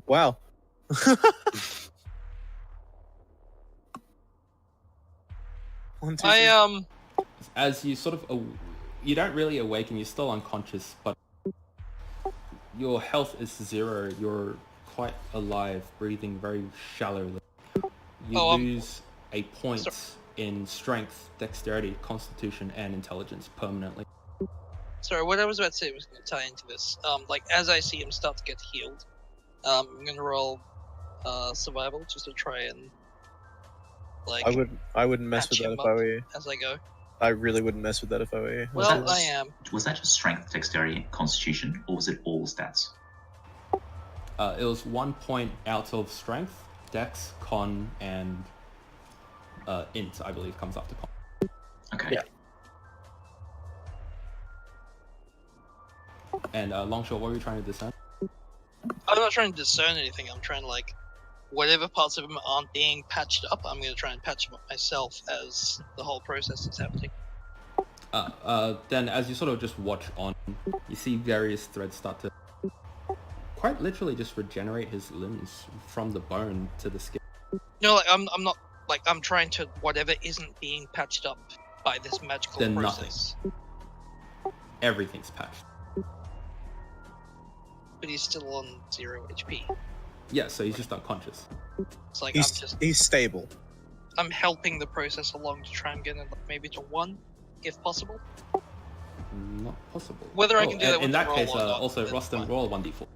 Wow. One, two, three. As you sort of, you don't really awaken, you're still unconscious, but your health is 0, you're quite alive, breathing very shallowly. You lose a point in strength, dexterity, constitution, and intelligence permanently. Sorry, what I was about to say was going to tie into this. Like, as I see him start to get healed, I'm going to roll survival just to try and, like, I wouldn't mess with patch that him if I up were you. as I go. I really wouldn't mess with that if I were you. Well, I am. Was that just strength, dexterity, and constitution, or was it all stats? It was 1 point out of strength, dex, con, and int, I believe, comes after con. Okay. Yeah. And Longshot, what were you trying to discern? I'm not trying to discern anything. I'm trying to, like, whatever parts of him aren't being patched up, I'm going to try and patch them up myself as the whole process is happening. Then as you sort of just watch on, you see various threads start to quite literally just regenerate his limbs from the bone to the skin. No, like I'm not like I'm trying to whatever isn't being patched up by this magical Then process. nothing. Everything's patched. But he's still on 0 HP. Yeah, so he's just unconscious. It's like He's stable. I'm helping the process along to try and get it maybe to 1, if possible. Not possible. Whether I can do that with in the that roll case, or not, also that's Rostam, fine. roll 1d4.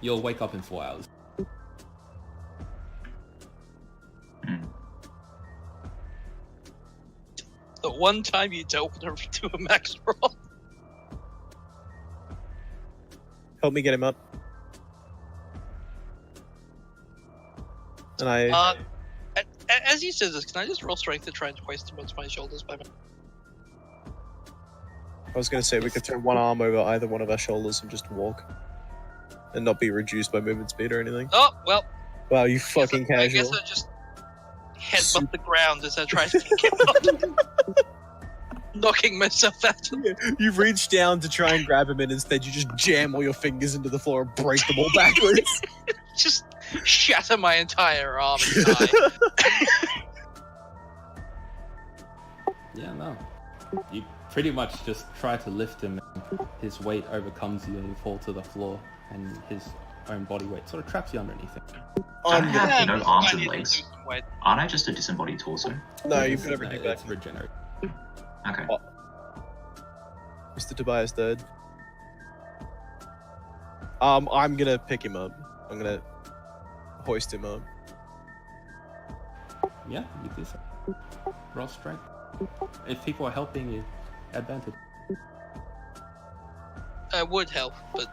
You'll wake up in 4 hours. The one time you don't want to do a max roll. Help me get him up. And I... As you said this, can I just roll strength to try and hoist him onto my shoulders by my... I was going to say we could throw one arm over either one of our shoulders and just walk. And not be reduced by movement speed or anything. Oh, well. Wow, you fucking I casual. guess I just headbutt the ground as I try to pick him up. Knocking myself out. You reach down to try and grab him and instead you just jam all your fingers into the floor and break them all backwards. Just shatter my entire arm and thigh. Yeah, no. You pretty much just try to lift him, and his weight overcomes you, and you fall to the floor, and his own body weight sort of traps you underneath him. I have no arms I and need to legs. lose some weight. Aren't I just a disembodied torso? No, you've got everything back. It's regenerate. Okay. Oh. Mr. Tobias dead. I'm gonna pick him up. I'm gonna hoist him up. Yeah, you do so. Roll strength. If people are helping you, advantage. I would help, but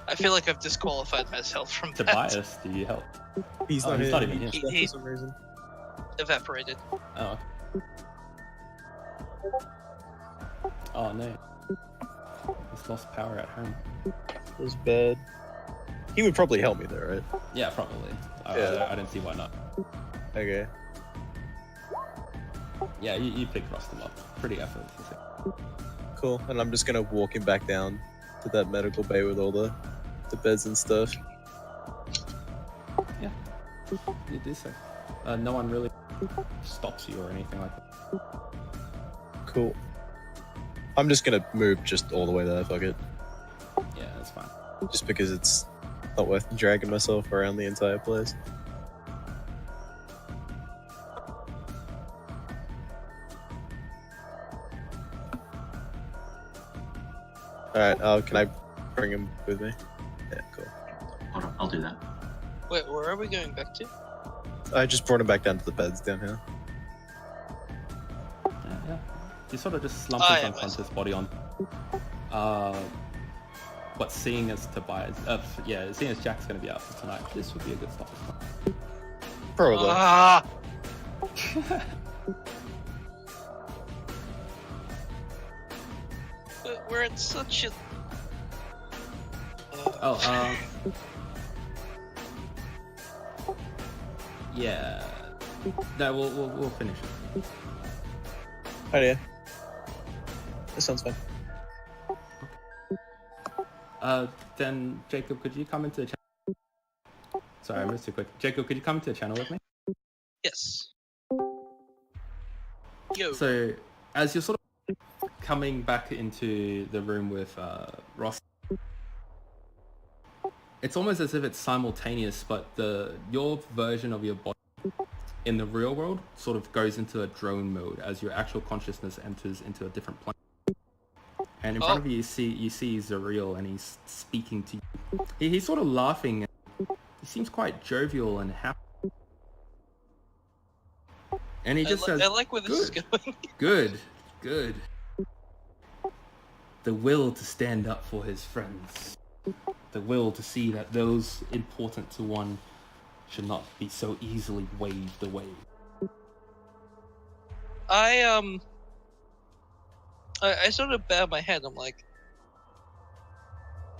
I feel like I've disqualified myself from that. Tobias, do you help? He's Oh, not he's here. not even here. He's left for some reason. Evaporated. Oh, okay. Oh no. He's lost power at home. It was bad. He would probably help me though, right? Yeah, probably. Yeah. I don't see why not. Okay. Yeah, you picked Rostam up. Pretty effortlessly. Cool. And I'm just gonna walk him back down to that medical bay with all the beds and stuff. Yeah, you do so. No one really stops you or anything like that. Cool. I'm just gonna move just all the way there, fuck it. Yeah, that's fine. Just because it's not worth dragging myself around the entire place. Alright, can I bring him with me? Yeah, cool. Hold on, I'll do that. Wait, where are we going back to? I just brought him back down to the beds down here. Yeah. You sort of just slump Oh, his yeah, unconscious body on. But seeing as Tobias, seeing as Jack's gonna be out for tonight, this would be a good stopping point. Probably. Ah! But we're in such a... Yeah. No, we'll finish it. Oh yeah. That sounds fun. Then Jacob, could you come into the channel? Sorry, I missed you quick. Jacob, could you come into the channel with me? Yes. Yo. So, as you're sort of coming back into the room with Ross, it's almost as if it's simultaneous, but your version of your body in the real world sort of goes into a drone mode as your actual consciousness enters into a different plane. And in front of you, you see Zariel, and he's speaking to you. He's sort of laughing. He seems quite jovial and happy. And he just says, I like where this is going. Good. The will to stand up for his friends. The will to see that those important to one should not be so easily waved away. I sort of bow my head. I'm like,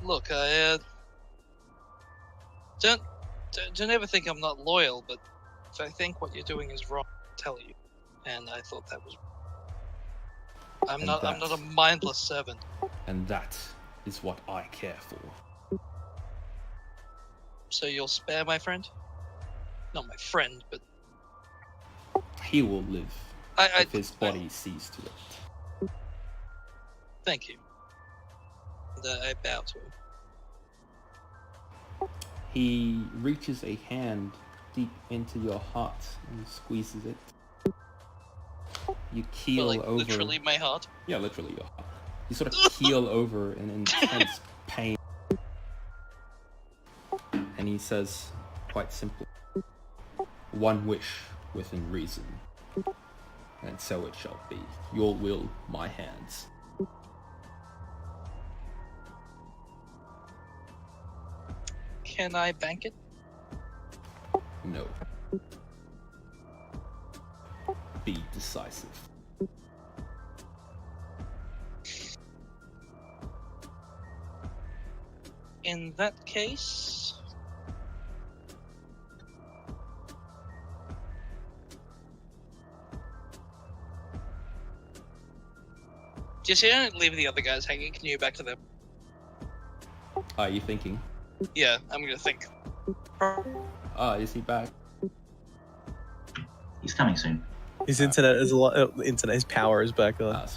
Look, I don't ever think I'm not loyal, but if I think what you're doing is wrong, I'll tell you. And I thought that was. I'm not a mindless servant. And that is what I care for. So you'll spare my friend? Not my friend, but He will live if his body sees to it. thank you. And I bow to him. He reaches a hand deep into your heart and squeezes it. You keel But, like, over. literally my heart. Yeah, literally your heart. You sort of keel over in intense pain. And he says, quite simply, one wish within reason. And so it shall be. Your will, my hands. Can I bank it? No. Be decisive. In that case... Just don't leave the other guys hanging. Can you go back to them? Are you thinking? Yeah, I'm gonna think. Is he back? He's coming soon. His internet is a lot. His power is back on. I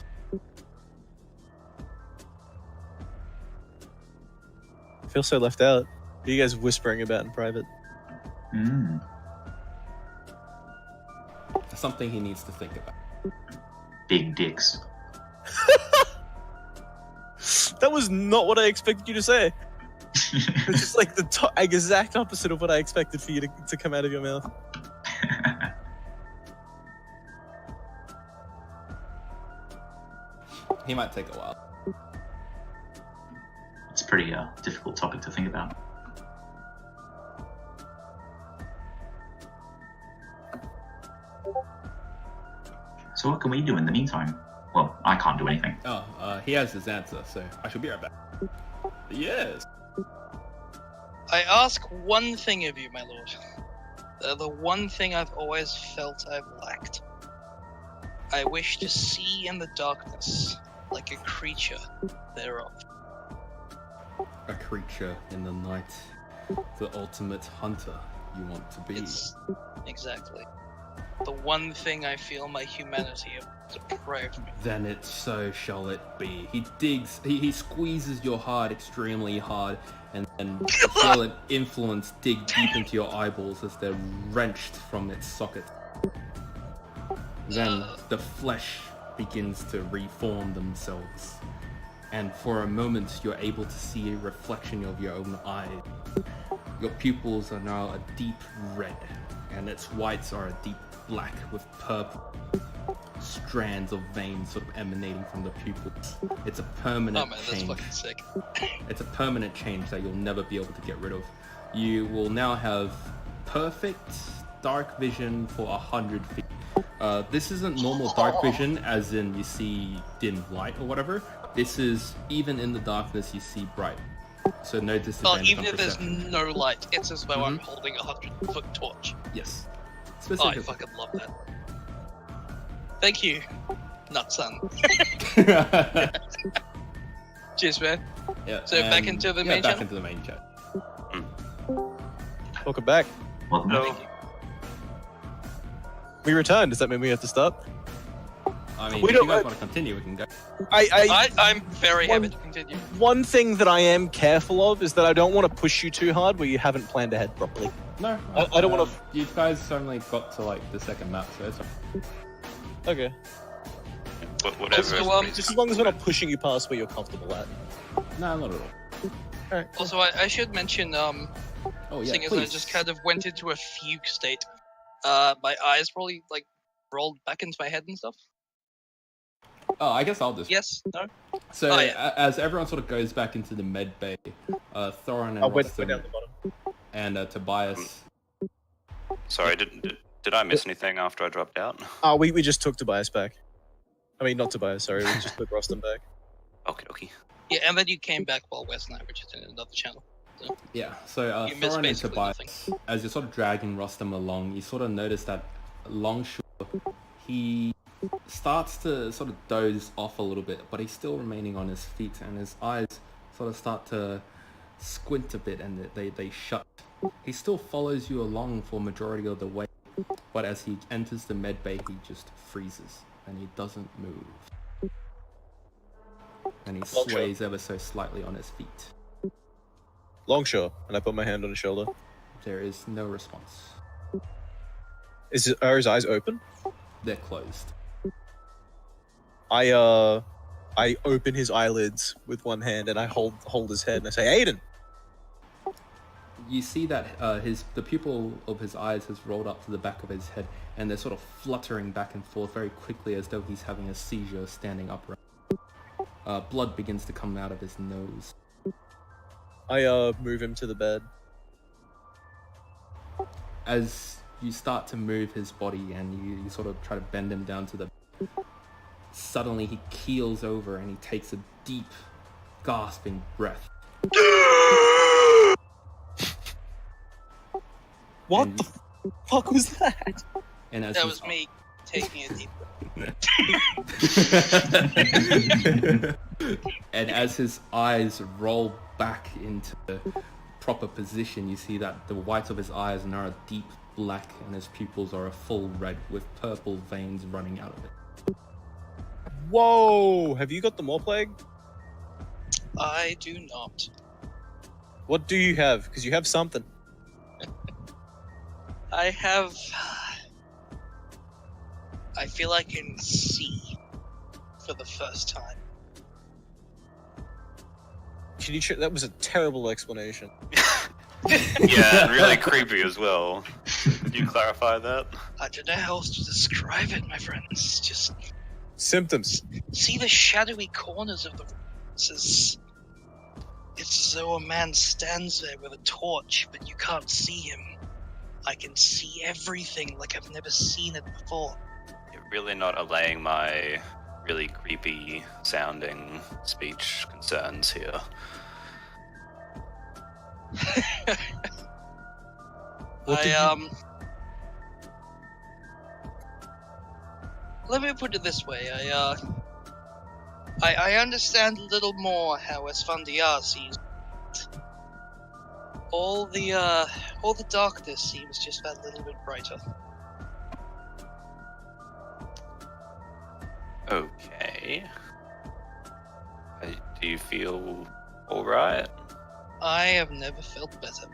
feel so left out. What are you guys whispering about in private? Something he needs to think about. Big dicks. That was not what I expected you to say. It's just like the exact opposite of what I expected for you to come out of your mouth. He might take a while. It's a pretty difficult topic to think about. So what can we do in the meantime? Well, I can't do anything. He has his answer, so I should be right back. Yes. I ask one thing of you, my lord. The one thing I've always felt I've lacked. I wish to see in the darkness, like a creature thereof. A creature in the night. The ultimate hunter you want to be. Exactly. The one thing I feel my humanity deprived me. Then it so shall it be. He squeezes your heart extremely hard, and you feel an influence dig deep into your eyeballs as they're wrenched from its socket. Then the flesh begins to reform themselves, and for a moment you're able to see a reflection of your own eye. Your pupils are now a deep red, and its whites are a deep black with purple strands of veins sort of emanating from the pupils. It's a permanent change. That's fucking sick. It's a permanent change that you'll never be able to get rid of. You will now have perfect dark vision for 100 feet. This isn't normal dark vision as in you see dim light or whatever. This is even in the darkness you see bright. So no disadvantage. Well, even if there's perception. no light, it's as though I'm holding a 100-foot torch. Yes. Oh, I fucking love that. Thank you, Nutson. Cheers, man. Yeah, So back into the main back channel? into the main chat. Welcome back. Welcome No. back. Thank you. We returned. Does that mean we have to stop? I mean, We if don't- you guys want to continue, we can go. I'm very happy to continue. One thing that I am careful of is that I don't want to push you too hard where you haven't planned ahead properly. No, I don't wanna You guys only got to like the second map, so it's Okay. Whatever. So, Just as long as we're not pushing you past where you're comfortable at. no, not at all. Alright. Also, I should mention, Oh yeah, seeing as I please. just kind of went into a fugue state, my eyes probably, like, rolled back into my head and stuff. Oh, I guess I'll just. Yes? No? So Oh, yeah. as everyone sort of goes back into the med bay, Thorin and We're Rostam down the bottom. and Tobias. Sorry, did I miss anything after I dropped out? Oh, we just took Tobias back. I mean, not Tobias, sorry. We just took Rostam back. Okay, okay. Yeah, and then you came back while Wes and I were just in another channel. So. Yeah, so You missed Thorin and basically Tobias, nothing. as you're sort of dragging Rostam along, you sort of notice that Longshore, he starts to sort of doze off a little bit, but he's still remaining on his feet, and his eyes sort of start to squint a bit, and they shut. He still follows you along for majority of the way, but as he enters the med bay, he just freezes, and he doesn't move. And he sways ever so slightly on his feet. Longshore, and I put my hand on his shoulder. There is no response. Are his eyes open? They're closed. I open his eyelids with one hand, and I hold his head, and I say, Aiden! You see that the pupil of his eyes has rolled up to the back of his head, and they're sort of fluttering back and forth very quickly as though he's having a seizure standing upright. Blood begins to come out of his nose. I move him to the bed. As you start to move his body and you sort of try to bend him down to the bed, suddenly he keels over and he takes a deep, gasping breath. What And- the fuck was that? And as That his- was me taking a deep And as his eyes roll back into the proper position, you see that the whites of his eyes are now a deep black and his pupils are a full red with purple veins running out of it. Whoa! Have you got the Maw Plague? I do not. What do you have? Because you have something. I have. I feel I can see for the first time. Can you check? That was a terrible explanation. Yeah, and really creepy as well. Could you clarify that? I don't know how else to describe it, my friends. Just Symptoms. see the shadowy corners of the room. It's as though a man stands there with a torch, but you can't see him. I can see everything like I've never seen it before. You're really not allaying my really creepy sounding speech concerns here. Let me put it this way. I understand a little more how Esfandiar sees. All the darkness seems just that little bit brighter. Okay. Do you feel alright? I have never felt better.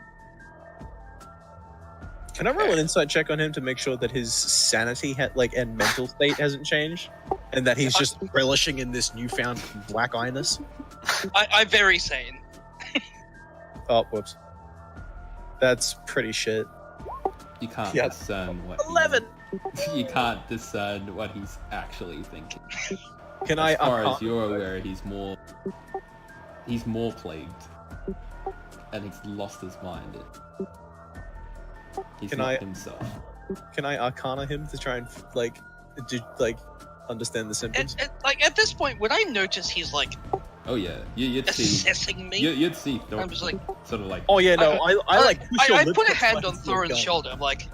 Can I roll an insight check on him to make sure that his sanity and mental state hasn't changed, and that he's just relishing in this newfound black eyiness? I'm very sane. Oh, whoops. That's pretty shit. You can't Yeah. discern what 11. You can't discern what he's actually thinking. Can As I? far as you're aware, he's more plagued, and he's lost his mind. He's Can not I- himself. Can I Arcana him to try and understand the symptoms? At this point, would I notice he's like Oh yeah, you'd see. assessing me? You'd see. I'm just like, sort of like. Oh yeah, no, I like. push your I lips put a up hand to on your Thorin's gun. shoulder. I'm like,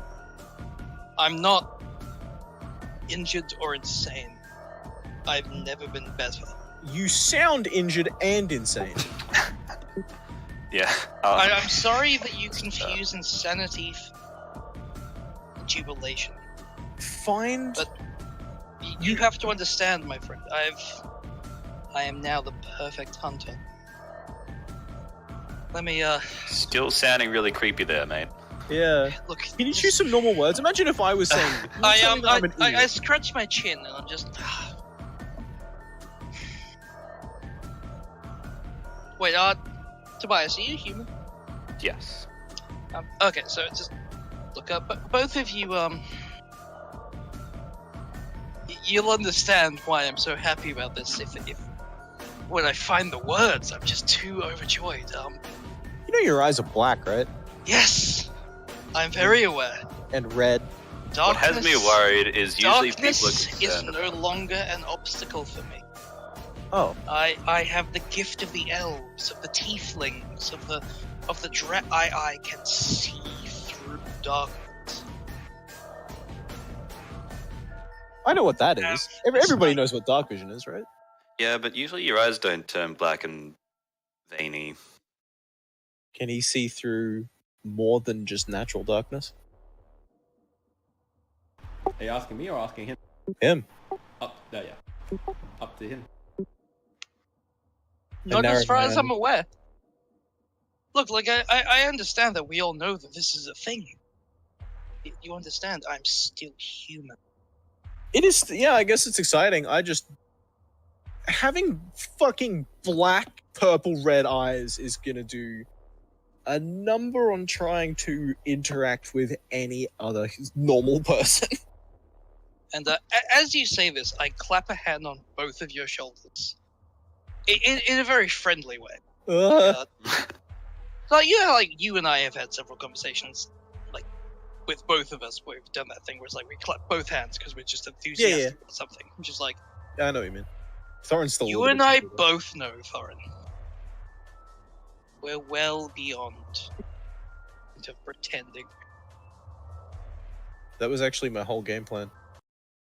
I'm not injured or insane. I've never been better. You sound injured and insane. Yeah. I'm sorry that you confuse insanity with jubilation. Find. But you have to understand, my friend. I am now the perfect hunter. Let me Still sounding really creepy there, mate. Yeah. look. Can you choose some normal words? Imagine if I was saying. I scratch my chin and I'm just. Wait, Tobias, are you human? Yes. Okay, so just look up. Both of you, you'll understand why I'm so happy about this. If when I find the words, I'm just too overjoyed. You know your eyes are black, right? Yes, I'm very aware. And red. What has me worried is usually people are Darkness is concerned no longer an obstacle for me. Oh, I have the gift of the elves, of the tieflings, of the I can see through darkness. I know what that Yeah, is. Everybody knows what dark vision is, right? Yeah, but usually your eyes don't turn black and veiny. Can he see through more than just natural darkness? Are you asking me or asking him? Him. Up there, yeah. Up to him. Not narrow as far as man. I'm aware. Look, like, I understand that we all know that this is a thing. You understand, I'm still human. It is, yeah, I guess it's exciting. I just. Having fucking black, purple, red eyes is gonna do a number on trying to interact with any other normal person. And as you say this, I clap a hand on both of your shoulders. In a very friendly way. So, you know, like, you and I have had several conversations, like, with both of us, where we've done that thing where it's like we clap both hands because we're just enthusiastic about something. Which is like, I know what you mean. Thorin's still. you and I both know, Thorin. We're well beyond into pretending. That was actually my whole game plan.